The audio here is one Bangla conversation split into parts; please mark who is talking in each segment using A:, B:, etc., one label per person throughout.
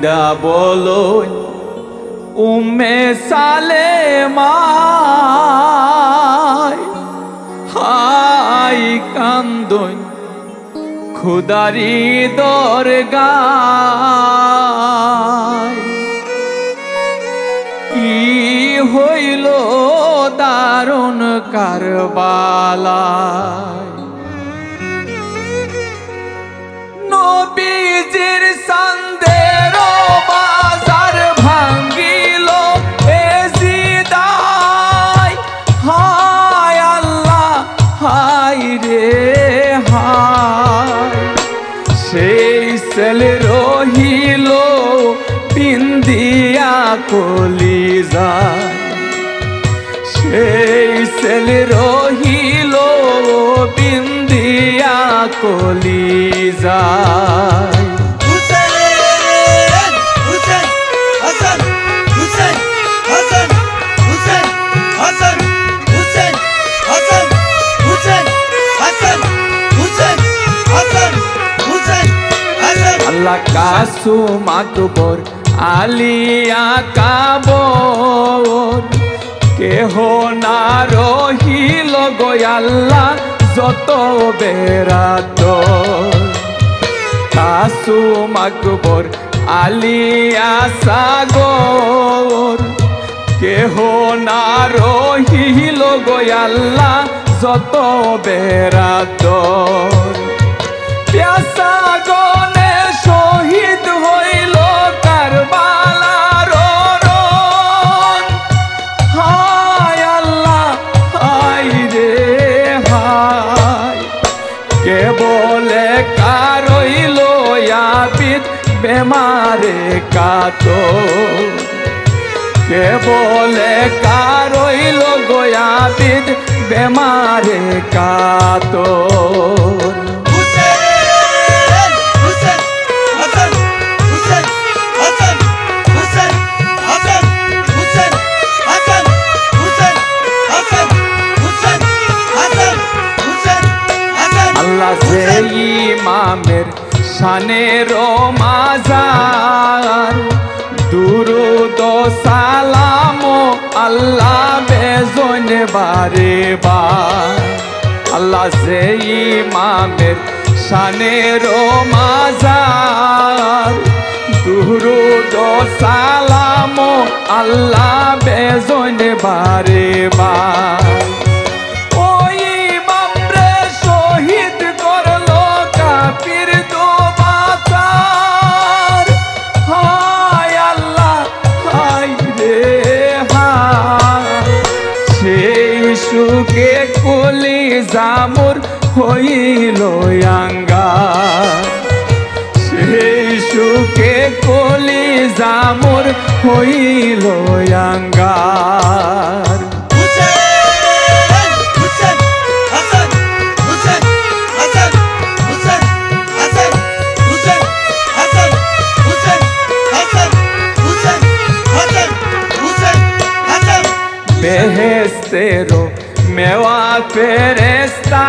A: কাইন্দা বলো উম্মে সালেমা হাই কান্দন খুদারি দরগায় কি হইল দারুণ কারবালায় নবীজির সন্দের বাজার ভাঙ্গিল এজিদায় হায় আল্লাহ হায় রে হায় সেই সেল রহিল পিন্দিয়া কলিজায় সেই সেল রহিল বিন্দিয়া কলিজায় আল্লাহ কাসুম আকবর আলিয়া কাবর কেহ না রহিল গো আল্লাহ যত বেরাত কাসুম আকবর আলিয়া সাগর কেহ না রহিল গো আল্লাহ যত বেরাত প্যাসা গনে শহীদ হইল কারবালার রণ হায় আল্লাহ হায় রে হায় কে বলে কারইল আবিদ বেমারে কাতো কে বলে কারইল গোয়াবিদ বেমারে কাতো আল্লাহ সেই ইমামের শানের মাজার দুরুদ সালাম আল্লাহ বেজন বারে বার আল্লাহ সেই ইমামের শানের মাজার দুরুদ সালাম আল্লাহ বেজন বারে বার সুখে কলি জামুর হইল আঙ্গার সেই সুখে কলি জামুর হইল আঙ্গার বেহেস্তেরো মেওয়া ফেরেস্তা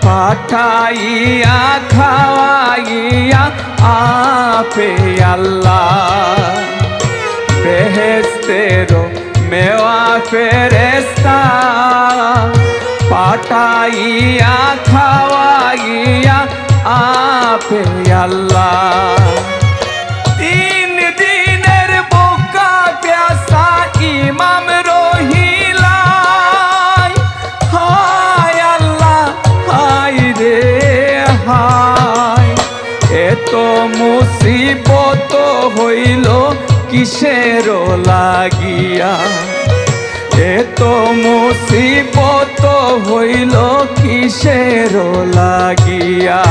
A: পাঠাইয়া খাওয়াইয়া আপে আল্লাহ বেহেস্তেরো মেওয়া ফেরেস্তা পাঠাইয়া খাওয়াইয়া আপে আল্লাহ ইমাম রহিলাই হায় আল্লাহ হায় রে হায় এত মুসিবত হইল কিসের লাগিয়া এত মুসিবত হইল কিসের লাগিয়া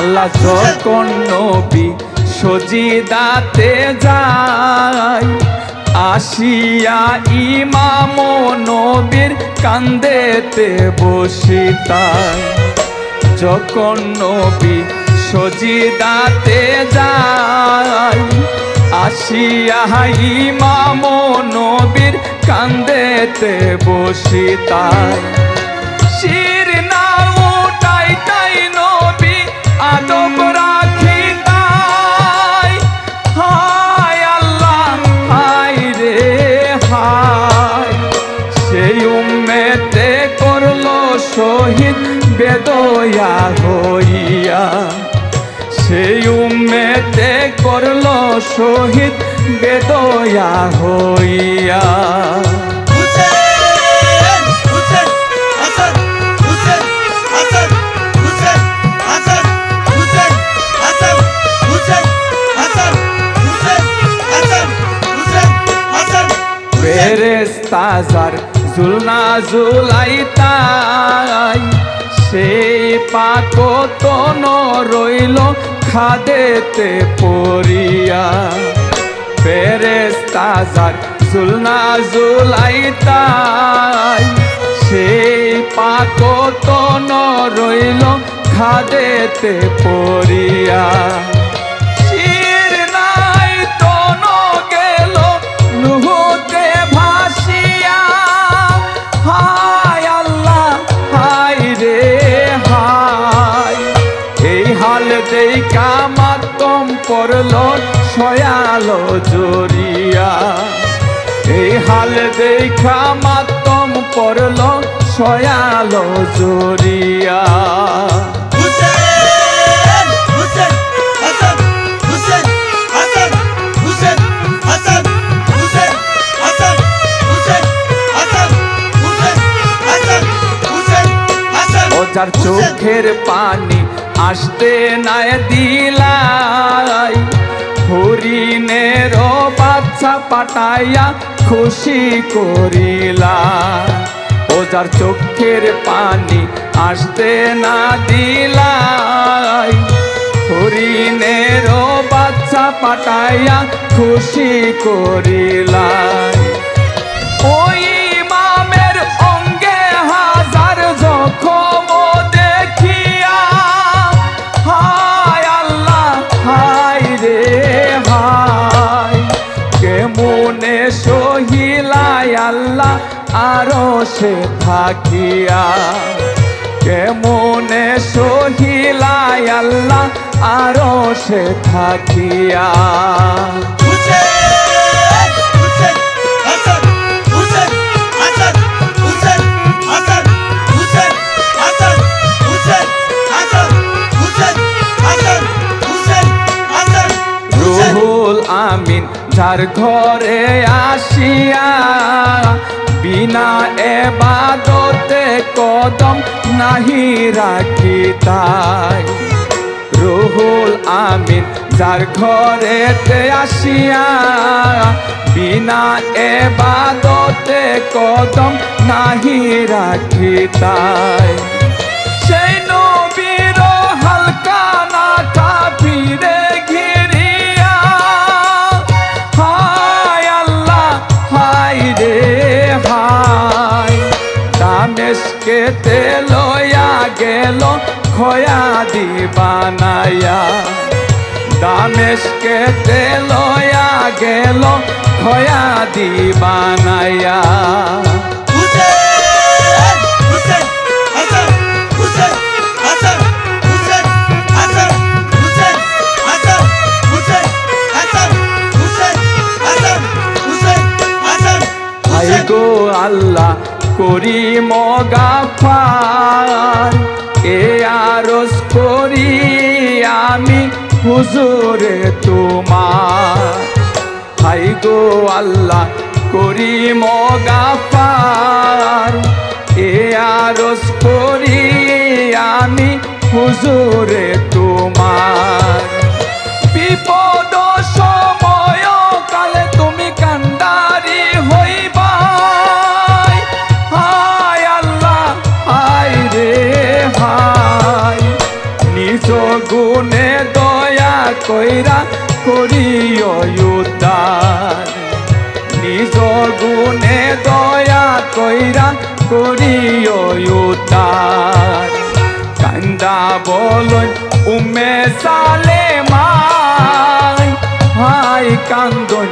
A: আল্লাহ যখন নবী সজিদাতে যায় আসিয়া ইমাম নবীর কান্দেতে বসিতায় যখন নবী সজিদাতে যায় আসিয়া ইমাম নবীর কান্দেতে বসি তাই শির না উঠাই তাই নবী আদব রাখি তাই হায় আল্লাহ হায় রে হায় সেই উম্মেতে করলো শহীদ বেদয়া হইয়া সেই উম্মেতে করলো শহীদ বেদয়া হইয়া ফেরেশতার জুলনা জুলাইতাই সেই পাকতন রইল খাদেতে পড়িয়া ফেরেশতার জুলনা জুলাইতাই সেই পাকতন রইল খাদেতে পড়িয়া শির নাই তন গেল লুহুতে ভাসিয়া হায় আল্লাহ হায় রে হায় এই হাল দেইকা মাতম পড়ল সয়ালো জড়িয়া এই হাল দেখা মাতম পড়ল সয়ালো জড়িয়া যার চোখের পানি আসতে নাই দিলাই হরিণের বাচ্চা পাঠাইয়া খুশি করিলা ও যার চোখের পানি আসতে না দিলাই হরিণের বাচ্চা পাঠাইয়া খুশি করিলা ওই ইমামের অঙ্গে হাজার জখম দেখিয়া হায় আল্লাহ হায় রে হায় কেমনে সহিলায় আল্লাহ আরো সে থাকিয়া কেমনে সহিলায় আল্লাহ আরো সে থাকিয়া রুহুল আমিন যার ঘরে আসিয়া বিনা এবাদতে কদম নাহি রাখি তাই রুহুল আমিন যার ঘরেতে আসিয়া বিনা এবাদতে কদম নাহি রাখি তাই সেই নবীর হালকা না কাফিরে ঘিরিয়া হায় আল্লাহ হায় রে হায় দামেস্কেতে লয়া গেল খয়া দিবানায়া দামেস্কেতে লয়া গেল খয়া দিবানায়া গো আল্লাহ করি মগাফার এ আরজ করি আমি হুজুরে তোমার হাই গো আল্লাহ করি মগাফার এ আরজ করি আমি হুজুরে তোমার বিপদ সময় কালে তুমি কান্ডারি হইবা হায় আল্লাহ হায় রে হায় নিজ গুণে দয়া কইরা করিও উদ্ধার নিজ গুণে দয়া কইরা করিও উদ্ধার কান্দা বলন উম্মে সালেমাই হাই কান্দন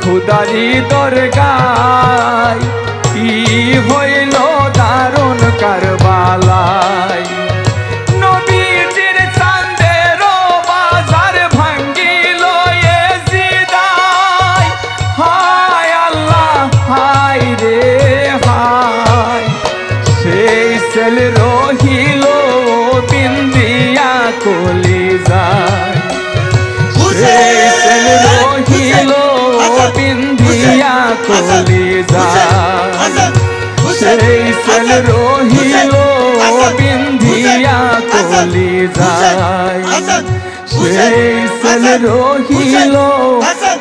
A: খুদারি দরগায় কি হইল দারুণ কারবালায় নবীজির চাঁদের বাজার ভাঙ্গিল এজিদায় হায় আল্লাহ হায় রে হায় সেই সেল রহিল বিন্দিয়া কলিজায় সেই সেল রহিল বিন্দিয়া কলিজায় সেই সেল রহিল বিন্দিয়া কলিজায় সেই সেল রহিল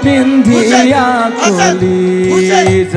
A: বিন্দিয়া কলিজায়